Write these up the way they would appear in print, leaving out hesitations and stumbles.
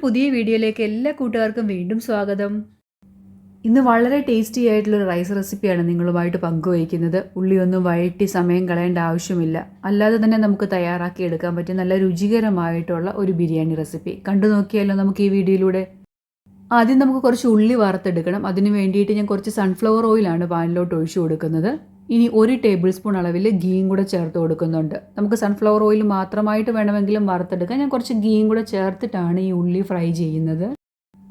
പുതിയ വീഡിയോയിലേക്ക് എല്ലാ കൂട്ടുകാർക്കും വീണ്ടും സ്വാഗതം. ഇന്ന് വളരെ ടേസ്റ്റി ആയിട്ടുള്ളൊരു റൈസ് റെസിപ്പിയാണ് നിങ്ങളുമായിട്ട് പങ്കുവയ്ക്കുന്നത്. ഉള്ളിയൊന്നും വഴറ്റി സമയം കളയേണ്ട ആവശ്യമില്ല. അല്ലാതെ തന്നെ നമുക്ക് തയ്യാറാക്കി എടുക്കാൻ പറ്റിയ നല്ല രുചികരമായിട്ടുള്ള ഒരു ബിരിയാണി റെസിപ്പി കണ്ടു നോക്കിയാലോ നമുക്ക് ഈ വീഡിയോയിലൂടെ. ആദ്യം നമുക്ക് കുറച്ച് ഉള്ളി വറുത്തെടുക്കണം. അതിന് വേണ്ടിയിട്ട് ഞാൻ കുറച്ച് സൺഫ്ലവർ ഓയിലാണ് പാനിലോട്ട് ഒഴിച്ചു കൊടുക്കുന്നത്. ഇനി 1 ടേബിൾ സ്പൂൺ അളവിൽ ഗീയും കൂടെ ചേർത്ത് കൊടുക്കുന്നുണ്ട്. നമുക്ക് സൺഫ്ലവർ ഓയിൽ മാത്രമായിട്ട് വേണമെങ്കിലും വറുത്തെടുക്കാം. ഞാൻ കുറച്ച് ഗീയും കൂടെ ചേർത്തിട്ടാണ് ഈ ഉള്ളി ഫ്രൈ ചെയ്യുന്നത്.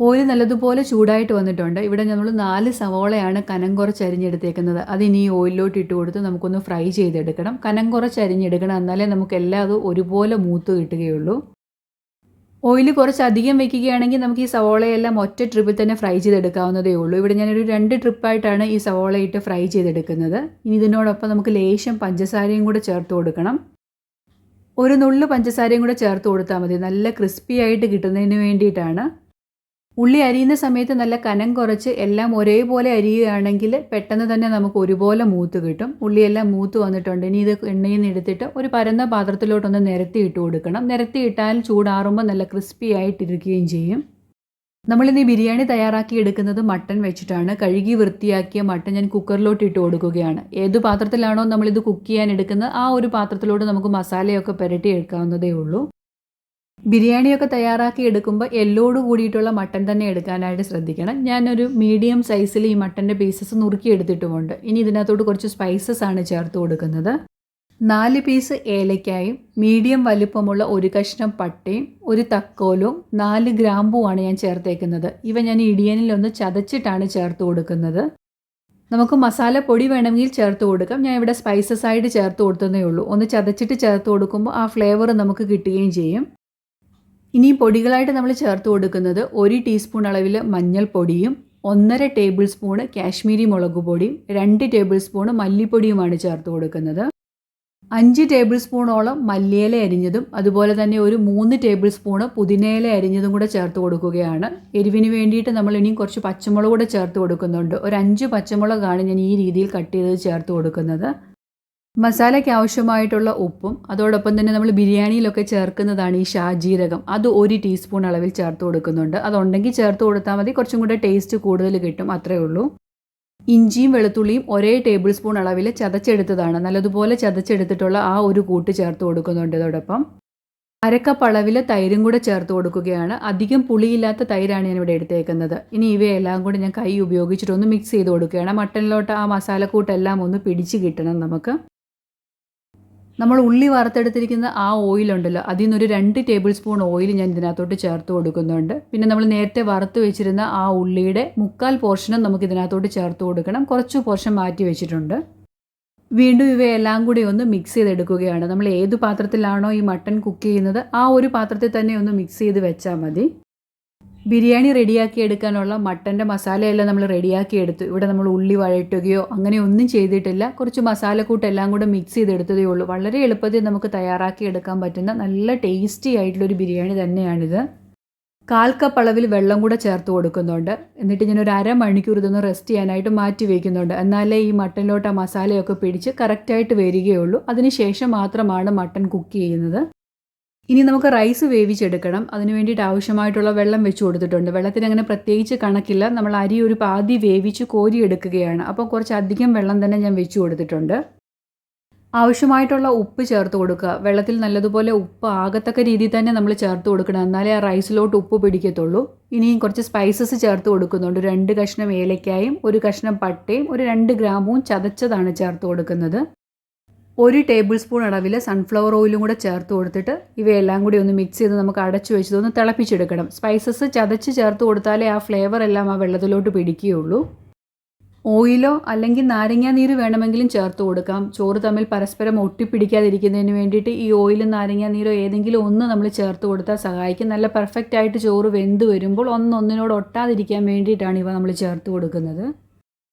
ഓയിൽ നല്ലതുപോലെ ചൂടായിട്ട് വന്നിട്ടുണ്ട്. ഇവിടെ നമ്മൾ 4 സവോളയാണ് കനം കുറച്ച് അരിഞ്ഞെടുത്തേക്കുന്നത്. അതിനി ഈ ഓയിലിലോട്ട് ഇട്ട് കൊടുത്ത് നമുക്കൊന്ന് ഫ്രൈ ചെയ്തെടുക്കണം. കനം കുറച്ച് അരിഞ്ഞെടുക്കണം, എന്നാലേ നമുക്ക് എല്ലാം ഒരുപോലെ മൂത്ത് കിട്ടുകയുള്ളൂ. ഓയിൽ കുറച്ച് അധികം വെക്കുകയാണെങ്കിൽ നമുക്ക് ഈ സവോളയെല്ലാം ഒറ്റ ട്രിപ്പിൽ തന്നെ ഫ്രൈ ചെയ്തെടുക്കാവുന്നതേ ഉള്ളൂ. ഇവിടെ ഞാനൊരു 2 ട്രിപ്പായിട്ടാണ് ഈ സവോള ഇട്ട് ഫ്രൈ ചെയ്തെടുക്കുന്നത്. ഇനി ഇതിനോടൊപ്പം നമുക്ക് ലേശം പഞ്ചസാരയും കൂടെ ചേർത്ത് കൊടുക്കണം. ഒരു നുള്ളു പഞ്ചസാരയും കൂടെ ചേർത്ത് കൊടുത്താൽ മതി. നല്ല ക്രിസ്പി ആയിട്ട് കിട്ടുന്നതിന് വേണ്ടിയിട്ടാണ്. ഉള്ളി അരിയുന്ന സമയത്ത് നല്ല കനം കുറച്ച് എല്ലാം ഒരേപോലെ അരിയുകയാണെങ്കിൽ പെട്ടെന്ന് തന്നെ നമുക്ക് ഒരുപോലെ മൂത്ത് കിട്ടും. ഉള്ളിയെല്ലാം മൂത്ത് വന്നിട്ടുണ്ട്. ഇനി ഇത് എണ്ണയിൽ നിന്ന് എടുത്തിട്ട് ഒരു പരന്ന പാത്രത്തിലോട്ടൊന്ന് നിരത്തി ഇട്ട് കൊടുക്കണം. നിരത്തി ഇട്ടാൽ ചൂടാറുമ്പോൾ നല്ല ക്രിസ്പി ആയിട്ടിരിക്കുകയും ചെയ്യും. നമ്മളിന്ന് ഈ ബിരിയാണി തയ്യാറാക്കി എടുക്കുന്നത് മട്ടൺ വെച്ചിട്ടാണ്. കഴുകി വൃത്തിയാക്കിയ മട്ടൺ ഞാൻ കുക്കറിലോട്ട് ഇട്ട് കൊടുക്കുകയാണ്. ഏത് പാത്രത്തിലാണോ നമ്മളിത് കുക്ക് ചെയ്യാൻ എടുക്കുന്നത് ആ ഒരു പാത്രത്തിലോട്ട് നമുക്ക് മസാലയൊക്കെ പുരട്ടി എടുക്കാവുന്നതേ ഉള്ളൂ. ബിരിയാണിയൊക്കെ തയ്യാറാക്കി എടുക്കുമ്പോൾ എല്ലോട് കൂടിയിട്ടുള്ള മട്ടൺ തന്നെ എടുക്കാനായിട്ട് ശ്രദ്ധിക്കണം. ഞാനൊരു മീഡിയം സൈസിൽ ഈ മട്ടൻ്റെ പീസസ് നുറുക്കി എടുത്തിട്ടുമുണ്ട്. ഇനി ഇതിനകത്തോട്ട് കുറച്ച് സ്പൈസസ് ആണ് ചേർത്ത് കൊടുക്കുന്നത്. 4 പീസ് ഏലക്കായും മീഡിയം വലിപ്പമുള്ള 1 കഷ്ണം പട്ടയും 1 തക്കോലും 4 ഗ്രാമ്പുമാണ് ഞാൻ ചേർത്തേക്കുന്നത്. ഇവ ഞാൻ ഇടിയനിലൊന്ന് ചതച്ചിട്ടാണ് ചേർത്ത് കൊടുക്കുന്നത്. നമുക്ക് മസാലപ്പൊടി വേണമെങ്കിൽ ചേർത്ത് കൊടുക്കാം. ഞാൻ ഇവിടെ സ്പൈസസ് ആയിട്ട് ചേർത്ത് കൊടുത്തതേ ഉള്ളൂ. ഒന്ന് ചതച്ചിട്ട് ചേർത്ത് കൊടുക്കുമ്പോൾ ആ ഫ്ലേവർ നമുക്ക് കിട്ടുകയും ചെയ്യും. ഇനി പൊടികളായിട്ട് നമ്മൾ ചേർത്ത് കൊടുക്കുന്നത് 1 ടീസ്പൂൺ അളവിൽ മഞ്ഞൾപ്പൊടിയും 1.5 ടേബിൾ സ്പൂണ് കാശ്മീരി മുളക് പൊടിയും 2 ടേബിൾ സ്പൂണ് മല്ലിപ്പൊടിയുമാണ് ചേർത്ത് കൊടുക്കുന്നത്. 5 ടേബിൾ സ്പൂണോളം മല്ലിയില അരിഞ്ഞതും അതുപോലെ തന്നെ ഒരു 3 ടേബിൾ സ്പൂണ് പുതിനയില അരിഞ്ഞതും കൂടെ ചേർത്ത് കൊടുക്കുകയാണ്. എരിവിന് വേണ്ടിയിട്ട് നമ്മൾ ഇനിയും കുറച്ച് പച്ചമുളക് കൂടെ ചേർത്ത് കൊടുക്കുന്നുണ്ട്. ഒരു 5 പച്ചമുളകാണ് ഞാൻ ഈ രീതിയിൽ കട്ട് ചെയ്ത് ചേർത്ത് കൊടുക്കുന്നത്. മസാലയ്ക്ക് ആവശ്യമായിട്ടുള്ള ഉപ്പും അതോടൊപ്പം തന്നെ നമ്മൾ ബിരിയാണിയിലൊക്കെ ചേർക്കുന്നതാണ് ഈ ഷാജീരകം. അത് 1 ടീസ്പൂൺ അളവിൽ ചേർത്ത് കൊടുക്കുന്നുണ്ട്. അതുണ്ടെങ്കിൽ ചേർത്ത് കൊടുത്താൽ മതി, കുറച്ചും കൂടെ ടേസ്റ്റ് കൂടുതൽ കിട്ടും, അത്രേ ഉള്ളൂ. ഇഞ്ചിയും വെളുത്തുള്ളിയും 1 ടേബിൾ സ്പൂൺ അളവിൽ ചതച്ചെടുത്തതാണ്. നല്ലതുപോലെ ചതച്ചെടുത്തിട്ടുള്ള ആ ഒരു കൂട്ട് ചേർത്ത് കൊടുക്കുന്നുണ്ട്. അതോടൊപ്പം 1/2 കപ്പ് അളവിൽ തൈരും കൂടെ ചേർത്ത് കൊടുക്കുകയാണ്. അധികം പുളിയില്ലാത്ത തൈരാണ് ഞാൻ ഇവിടെ എടുത്തേക്കുന്നത്. ഇനി ഇവയെല്ലാം കൂടി ഞാൻ കൈ ഉപയോഗിച്ചിട്ടൊന്ന് മിക്സ് ചെയ്ത് കൊടുക്കുകയാണ്. മട്ടനിലോട്ട് ആ മസാലക്കൂട്ടെല്ലാം ഒന്ന് പിടിച്ച് കിട്ടണം നമുക്ക്. നമ്മൾ ഉള്ളി വറുത്തെടുത്തിരിക്കുന്ന ആ ഓയിലുണ്ടല്ലോ, അതിൽ നിന്നൊരു 2 ടേബിൾ സ്പൂൺ ഓയിൽ ഞാൻ ഇതിനകത്തോട്ട് ചേർത്ത് കൊടുക്കുന്നുണ്ട്. പിന്നെ നമ്മൾ നേരത്തെ വറുത്ത് വെച്ചിരുന്ന ആ ഉള്ളിയുടെ 1/4 പോർഷനും നമുക്ക് ഇതിനകത്തോട്ട് ചേർത്ത് കൊടുക്കണം. കുറച്ച് പോർഷൻ മാറ്റി വെച്ചിട്ടുണ്ട്. വീണ്ടും ഇവയെല്ലാം കൂടി ഒന്ന് മിക്സ് ചെയ്തെടുക്കുകയാണ്. നമ്മൾ ഏത് പാത്രത്തിലാണോ ഈ മട്ടൺ കുക്ക് ചെയ്യുന്നത് ആ ഒരു പാത്രത്തിൽ തന്നെ ഒന്ന് മിക്സ് ചെയ്ത് വെച്ചാൽ മതി. ബിരിയാണി റെഡിയാക്കി എടുക്കാനുള്ള മട്ടൻ്റെ മസാലയെല്ലാം നമ്മൾ റെഡിയാക്കി എടുത്തു. ഇവിടെ നമ്മൾ ഉള്ളി വഴറ്റുകയോ അങ്ങനെ ഒന്നും ചെയ്തിട്ടില്ല. കുറച്ച് മസാലക്കൂട്ടെല്ലാം കൂടെ മിക്സ് ചെയ്തെടുത്തതേ ഉള്ളൂ. വളരെ എളുപ്പത്തിൽ നമുക്ക് തയ്യാറാക്കി എടുക്കാൻ പറ്റുന്ന നല്ല ടേസ്റ്റി ആയിട്ടുള്ളൊരു ബിരിയാണി തന്നെയാണിത്. 1/4 കപ്പ് അളവിൽ വെള്ളം കൂടെ ചേർത്ത് കൊടുക്കുന്നുണ്ട്. എന്നിട്ട് ഞാനൊരു 1/2 മണിക്കൂർ ഇതൊന്ന് റെസ്റ്റ് ചെയ്യാനായിട്ട് മാറ്റി വയ്ക്കുന്നുണ്ട്. എന്നാലേ ഈ മട്ടനിലോട്ട് ആ മസാലയൊക്കെ പിടിച്ച് കറക്റ്റായിട്ട് വരികയുള്ളൂ. അതിന് ശേഷം മാത്രമാണ് മട്ടൺ കുക്ക് ചെയ്യുന്നത്. ഇനി നമുക്ക് റൈസ് വേവിച്ചെടുക്കണം. അതിന് വേണ്ടിയിട്ട് ആവശ്യമായിട്ടുള്ള വെള്ളം വെച്ച് കൊടുത്തിട്ടുണ്ട്. വെള്ളത്തിന് അങ്ങനെ പ്രത്യേകിച്ച് കണക്കില്ല. നമ്മൾ അരി ഒരു പാതി വേവിച്ച് കോരിയെടുക്കുകയാണ്. അപ്പോൾ കുറച്ച് അധികം വെള്ളം തന്നെ ഞാൻ വെച്ച് കൊടുത്തിട്ടുണ്ട്. ആവശ്യമായിട്ടുള്ള ഉപ്പ് ചേർത്ത് കൊടുക്കുക. വെള്ളത്തിൽ നല്ലതുപോലെ ഉപ്പ് ആകത്തക്ക രീതിയിൽ തന്നെ നമ്മൾ ചേർത്ത് കൊടുക്കണം, എന്നാലേ ആ റൈസിലോട്ട് ഉപ്പ് പിടിക്കത്തുള്ളൂ. ഇനിയും കുറച്ച് സ്പൈസസ് ചേർത്ത് കൊടുക്കുന്നുണ്ട്. 2 കഷ്ണം ഏലക്കായും 1 കഷ്ണം പട്ടയും 2 ഗ്രാമ്പും ചതച്ചതാണ് ചേർത്ത് കൊടുക്കുന്നത്. 1 ടേബിൾ സ്പൂൺ അളവിൽ സൺഫ്ലവർ ഓയിലും കൂടെ ചേർത്ത് കൊടുത്തിട്ട് ഇവയെല്ലാം കൂടി ഒന്ന് മിക്സ് ചെയ്ത് നമുക്ക് അടച്ചു വെച്ചതൊന്ന് തിളപ്പിച്ചെടുക്കണം. സ്പൈസസ് ചതച്ച് ചേർത്ത് കൊടുത്താലേ ആ ഫ്ലേവർ എല്ലാം ആ വെള്ളത്തിലോട്ട് പിടിക്കുകയുള്ളൂ. ഓയിലോ അല്ലെങ്കിൽ നാരങ്ങാ നീര് വേണമെങ്കിലും ചേർത്ത് കൊടുക്കാം. ചോറ് തമ്മിൽ പരസ്പരം ഒട്ടിപ്പിടിക്കാതിരിക്കുന്നതിന് വേണ്ടിയിട്ട് ഈ ഓയിലും നാരങ്ങാ നീരോ ഏതെങ്കിലും ഒന്ന് നമ്മൾ ചേർത്ത് കൊടുത്താൽ സഹായിക്കും. നല്ല പെർഫെക്റ്റ് ആയിട്ട് ചോറ് വെന്ത് വരുമ്പോൾ ഒന്നൊന്നിനോട് ഒട്ടാതിരിക്കാൻ വേണ്ടിയിട്ടാണ് ഇവ നമ്മൾ ചേർത്ത് കൊടുക്കുന്നത്.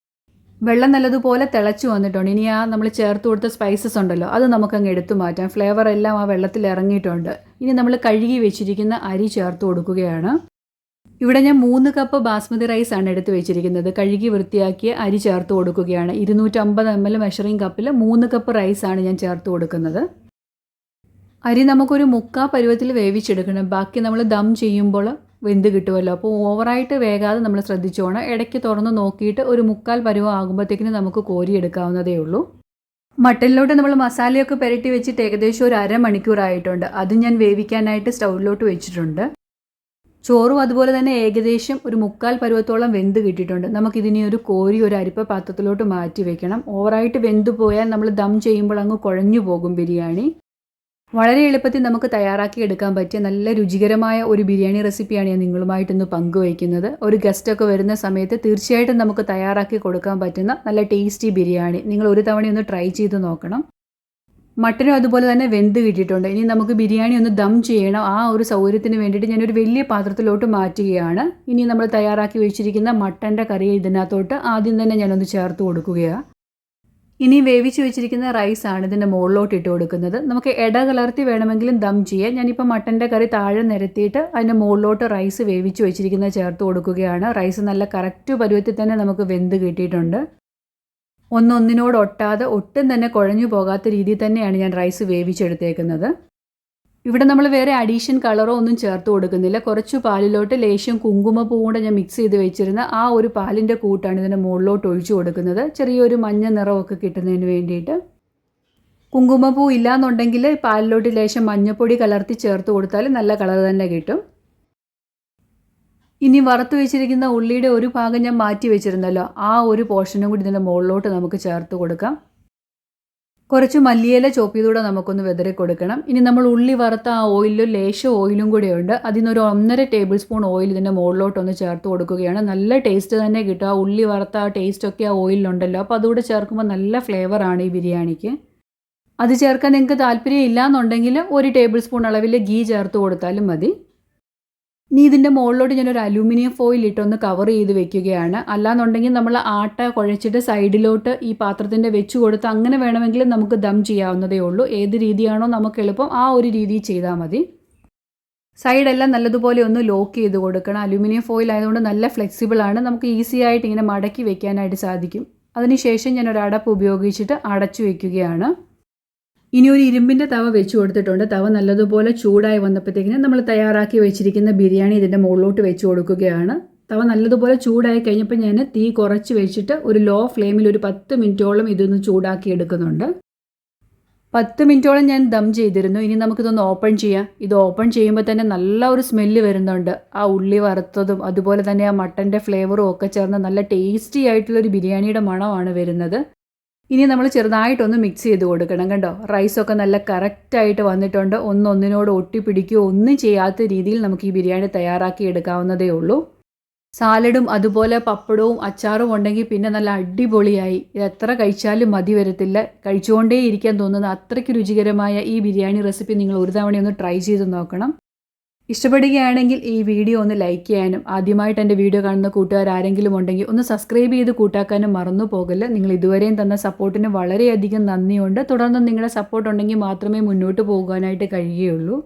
വെള്ളം നല്ലതുപോലെ തിളച്ച് വന്നിട്ടുണ്ട്. ഇനി ആ നമ്മൾ ചേർത്ത് കൊടുത്ത സ്പൈസസ് ഉണ്ടല്ലോ അത് നമുക്കങ്ങ് എടുത്തു മാറ്റാം. ഫ്ലേവർ എല്ലാം ആ വെള്ളത്തിൽ ഇറങ്ങിയിട്ടുണ്ട്. ഇനി നമ്മൾ കഴുകി വെച്ചിരിക്കുന്ന അരി ചേർത്ത് കൊടുക്കുകയാണ്. ഇവിടെ ഞാൻ 3 കപ്പ് ബാസ്മതി റൈസ് ആണ് എടുത്ത് വെച്ചിരിക്കുന്നത്. കഴുകി വൃത്തിയാക്കിയ അരി ചേർത്ത് കൊടുക്കുകയാണ്. 250 ml മെഷറിംഗ് കപ്പിൽ 3 കപ്പ് റൈസാണ് ഞാൻ ചേർത്ത് കൊടുക്കുന്നത്. അരി നമുക്കൊരു മുക്കാ പരുവത്തിൽ വേവിച്ചെടുക്കണം. ബാക്കി നമ്മൾ ദം ചെയ്യുമ്പോൾ വെന്ത് കിട്ടുമല്ലോ. അപ്പോൾ ഓവറായിട്ട് വേകാതെ നമ്മൾ ശ്രദ്ധിച്ചോണം. ഇടയ്ക്ക് തുറന്ന് നോക്കിയിട്ട് ഒരു 3/4 പരുവം ആകുമ്പോഴത്തേക്കിന് നമുക്ക് കോരിയെടുക്കാവുന്നതേ ഉള്ളൂ. മട്ടനിലോട്ട് നമ്മൾ മസാലയൊക്കെ പുരട്ടി വെച്ചിട്ട് ഏകദേശം ഒരു അരമണിക്കൂറായിട്ടുണ്ട്. അത് ഞാൻ വേവിക്കാനായിട്ട് സ്റ്റൗവിലോട്ട് വെച്ചിട്ടുണ്ട്. ചോറും അതുപോലെ തന്നെ ഏകദേശം ഒരു 3/4 പരുവത്തോളം വെന്ത് കിട്ടിയിട്ടുണ്ട്. നമുക്കിതിനെ ഒരു കോരി ഒരു അരിപ്പ പാത്രത്തിലോട്ട് മാറ്റി വെക്കണം. ഓവറായിട്ട് വെന്ത് പോയാൽ നമ്മൾ ദം ചെയ്യുമ്പോൾ അങ്ങ് കുഴഞ്ഞു പോകും ബിരിയാണി. വളരെ എളുപ്പത്തിൽ നമുക്ക് തയ്യാറാക്കി എടുക്കാൻ പറ്റിയ നല്ല രുചികരമായ ഒരു ബിരിയാണി റെസിപ്പിയാണ് ഞാൻ നിങ്ങളുമായിട്ടൊന്ന് പങ്കുവയ്ക്കുന്നത്. ഒരു ഗസ്റ്റൊക്കെ വരുന്ന സമയത്ത് തീർച്ചയായിട്ടും നമുക്ക് തയ്യാറാക്കി കൊടുക്കാൻ പറ്റുന്ന നല്ല ടേസ്റ്റി ബിരിയാണി നിങ്ങൾ ഒരു തവണയൊന്ന് ട്രൈ ചെയ്ത് നോക്കണം. മട്ടനും അതുപോലെ തന്നെ വെന്ത് കിട്ടിയിട്ടുണ്ട്. ഇനി നമുക്ക് ബിരിയാണി ഒന്ന് ദം ചെയ്യണം. ആ ഒരു സൗകര്യത്തിന് വേണ്ടിയിട്ട് ഞാനൊരു വലിയ പാത്രത്തിലോട്ട് മാറ്റുകയാണ്. ഇനി നമ്മൾ തയ്യാറാക്കി വെച്ചിരിക്കുന്ന മട്ടൻ്റെ കറി ഇതിനകത്തോട്ട് ആദ്യം തന്നെ ഞാനൊന്ന് ചേർത്ത് കൊടുക്കുകയാണ്. ഇനി വേവിച്ച് വെച്ചിരിക്കുന്ന റൈസാണ് ഇതിൻ്റെ മുകളിലോട്ട് ഇട്ട് കൊടുക്കുന്നത്. നമുക്ക് കലർത്തി വേണമെങ്കിലും ദം ചെയ്യാം. ഞാനിപ്പോൾ മട്ടൻ്റെ കറി താഴെ നിരത്തിയിട്ട് അതിൻ്റെ മുകളിലോട്ട് റൈസ് വേവിച്ച് വെച്ചിരിക്കുന്നത് ചേർത്ത് കൊടുക്കുകയാണ്. റൈസ് നല്ല കറക്റ്റ് പരുവത്തിൽ തന്നെ നമുക്ക് വെന്ത് കിട്ടിയിട്ടുണ്ട്. ഒന്നൊന്നിനോട് ഒട്ടാതെ ഒട്ടും തന്നെ കുഴഞ്ഞു പോകാത്ത രീതിയിൽ തന്നെയാണ് ഞാൻ റൈസ് വേവിച്ചെടുത്തേക്കുന്നത്. ഇവിടെ നമ്മൾ വേറെ അഡീഷൻ കളറോ ഒന്നും ചേർത്ത് കൊടുക്കുന്നില്ല. കുറച്ച് പാലിലോട്ട് ലേശം കുങ്കുമപ്പൂ കൂടെ ഞാൻ മിക്സ് ചെയ്ത് വെച്ചിരുന്ന ആ ഒരു പാലിൻ്റെ കൂട്ടാണ് ഇതിൻ്റെ മുകളിലോട്ട് ഒഴിച്ചു കൊടുക്കുന്നത്. ചെറിയൊരു മഞ്ഞ നിറമൊക്കെ കിട്ടുന്നതിന് വേണ്ടിയിട്ട്. കുങ്കുമപ്പൂ ഇല്ലാന്നുണ്ടെങ്കിൽ പാലിലോട്ട് ലേശം മഞ്ഞൾപ്പൊടി കലർത്തി ചേർത്ത് കൊടുത്താൽ നല്ല കളർ തന്നെ കിട്ടും. ഇനി വറുത്ത് വെച്ചിരിക്കുന്ന ഉള്ളിയുടെ ഒരു ഭാഗം ഞാൻ മാറ്റി വെച്ചിരുന്നല്ലോ, ആ ഒരു പോർഷനും കൂടി ഇതിൻ്റെ മുകളിലോട്ട് നമുക്ക് ചേർത്ത് കൊടുക്കാം. കുറച്ച് മല്ലിയില ചോപ്പ് ചെയ്തുകൂടെ നമുക്കൊന്ന് വിതറി കൊടുക്കണം. ഇനി നമ്മൾ ഉള്ളി വറുത്ത ആ ഓയിലും ലേശം ഓയിലും കൂടെയുണ്ട്. അതിനൊരു 1.5 ടേബിൾ സ്പൂൺ ഓയിൽ ഇതിൻ്റെ മുകളിലോട്ടൊന്ന് ചേർത്ത് കൊടുക്കുകയാണ്. നല്ല ടേസ്റ്റ് തന്നെ കിട്ടും. ആ ഉള്ളി വറുത്ത ആ ടേസ്റ്റൊക്കെ ആ ഓയിലുണ്ടല്ലോ, അപ്പോൾ അതുകൂടെ ചേർക്കുമ്പോൾ നല്ല ഫ്ലേവറാണ് ഈ ബിരിയാണിക്ക്. അത് ചേർക്കാൻ നിങ്ങൾക്ക് താല്പര്യം ഇല്ലയെന്നുണ്ടെങ്കിൽ 1 ടേബിൾ സ്പൂൺ അളവിൽ ഗീ ചേർത്ത് കൊടുത്താലും മതി. ഇനി ഇതിൻ്റെ മുകളിലോട്ട് ഞാനൊരു അലൂമിനിയം ഫോയിൽ ഇട്ടൊന്ന് കവർ ചെയ്ത് വെക്കുകയാണ്. അല്ലാന്നുണ്ടെങ്കിൽ നമ്മൾ ആട്ട കുഴച്ചിട്ട് സൈഡിലോട്ട് ഈ പാത്രത്തിൻ്റെ വെച്ച് കൊടുത്ത് അങ്ങനെ വേണമെങ്കിൽ നമുക്ക് ദം ചെയ്യാവുന്നതേ ഉള്ളൂ. ഏത് രീതിയാണോ നമുക്ക് എളുപ്പം ആ ഒരു രീതിയിൽ ചെയ്താൽ മതി. സൈഡെല്ലാം നല്ലതുപോലെ ഒന്ന് ലോക്ക് ചെയ്ത് കൊടുക്കണം. അലൂമിനിയം ഫോയിൽ ആയതുകൊണ്ട് നല്ല ഫ്ലെക്സിബിളാണ്. നമുക്ക് ഈസി ആയിട്ട് ഇങ്ങനെ മടക്കി വെക്കാനായിട്ട് സാധിക്കും. അതിനുശേഷം ഞാനൊരു അടപ്പ് ഉപയോഗിച്ചിട്ട് അടച്ചു വയ്ക്കുകയാണ്. ഇനി ഒരു ഇരുമ്പിൻ്റെ തവ വെച്ച് കൊടുത്തിട്ടുണ്ട്. തവ നല്ലതുപോലെ ചൂടായി വന്നപ്പോഴത്തേക്കിന് നമ്മൾ തയ്യാറാക്കി വെച്ചിരിക്കുന്ന ബിരിയാണി ഇതിൻ്റെ മുകളിലോട്ട് വെച്ച് കൊടുക്കുകയാണ്. തവ നല്ലതുപോലെ ചൂടായി കഴിഞ്ഞപ്പോൾ ഞാൻ തീ കുറച്ച് വെച്ചിട്ട് ഒരു ലോ ഫ്ലെയിമിൽ ഒരു 10 മിനിറ്റോളം ഇതൊന്ന് ചൂടാക്കി എടുക്കുന്നുണ്ട്. 10 മിനിറ്റോളം ഞാൻ ദം ചെയ്തിരുന്നു. ഇനി നമുക്കിതൊന്ന് ഓപ്പൺ ചെയ്യാം. ഇത് ഓപ്പൺ ചെയ്യുമ്പോൾ തന്നെ നല്ല ഒരു സ്മെല്ല് വരുന്നുണ്ട്. ആ ഉള്ളി വറുത്തതും അതുപോലെ തന്നെ ആ മട്ടൻ്റെ ഫ്ലേവറും ഒക്കെ ചേർന്ന് നല്ല ടേസ്റ്റി ആയിട്ടുള്ളൊരു ബിരിയാണിയുടെ മണമാണ് വരുന്നത്. ഇനി നമ്മൾ ചെറുതായിട്ടൊന്ന് മിക്സ് ചെയ്ത് കൊടുക്കണം. കണ്ടോ, റൈസൊക്കെ നല്ല കറക്റ്റായിട്ട് വന്നിട്ടുണ്ട്. ഒന്നൊന്നിനോട് ഒട്ടിപ്പിടിക്കുകയോ ഒന്നും ചെയ്യാത്ത രീതിയിൽ നമുക്ക് ഈ ബിരിയാണി തയ്യാറാക്കി എടുക്കാവുന്നതേ ഉള്ളൂ. സാലഡും അതുപോലെ പപ്പടവും അച്ചാറും ഉണ്ടെങ്കിൽ പിന്നെ നല്ല അടിപൊളിയായി. ഇത് എത്ര കഴിച്ചാലും മതി വരത്തില്ല. കഴിച്ചുകൊണ്ടേ ഇരിക്കാൻ തോന്നുന്ന അത്രയ്ക്ക് രുചികരമായ ഈ ബിരിയാണി റെസിപ്പി നിങ്ങൾ ഒരു തവണയൊന്ന് ട്രൈ ചെയ്ത് നോക്കണം. ഇഷ്ടപ്പെടുകയാണെങ്കിൽ ഈ വീഡിയോ ഒന്ന് ലൈക്ക് ചെയ്യാനും ആദ്യമായിട്ട് എൻ്റെ വീഡിയോ കാണുന്ന കൂട്ടുകാർ ആരെങ്കിലും ഉണ്ടെങ്കിൽ ഒന്ന് സബ്സ്ക്രൈബ് ചെയ്ത് കൂട്ടാക്കാനും മറന്നു പോകല്ല. നിങ്ങൾ ഇതുവരെയും തന്ന സപ്പോർട്ടിന് വളരെയധികം നന്ദിയുണ്ട്. തുടർന്ന് നിങ്ങളുടെ സപ്പോർട്ട് ഉണ്ടെങ്കിൽ മാത്രമേ മുന്നോട്ട് പോകാനായിട്ട് കഴിയുകയുള്ളൂ.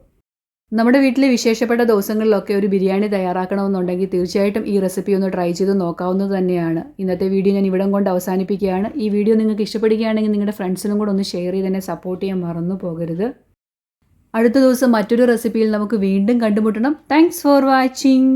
നമ്മുടെ വീട്ടിലെ വിശേഷപ്പെട്ട ദിവസങ്ങളിലൊക്കെ ഒരു ബിരിയാണി തയ്യാറാക്കണമെന്നുണ്ടെങ്കിൽ തീർച്ചയായിട്ടും ഈ റെസിപ്പി ഒന്ന് ട്രൈ ചെയ്ത് നോക്കാവുന്നത് തന്നെയാണ്. ഇന്നത്തെ വീഡിയോ ഞാൻ ഇവിടം കൊണ്ട് അവസാനിപ്പിക്കുകയാണ്. ഈ വീഡിയോ നിങ്ങൾക്ക് ഇഷ്ടപ്പെടുകയാണെങ്കിൽ നിങ്ങളുടെ ഫ്രണ്ട്സിനും കൂടെ ഒന്ന് ഷെയർ ചെയ്ത് എന്നെ സപ്പോർട്ട് ചെയ്യാൻ മറന്നു പോകരുത്. അടുത്ത ദിവസം മറ്റൊരു റെസിപ്പിയിൽ നമുക്ക് വീണ്ടും കണ്ടുമുട്ടണം. Thanks for watching.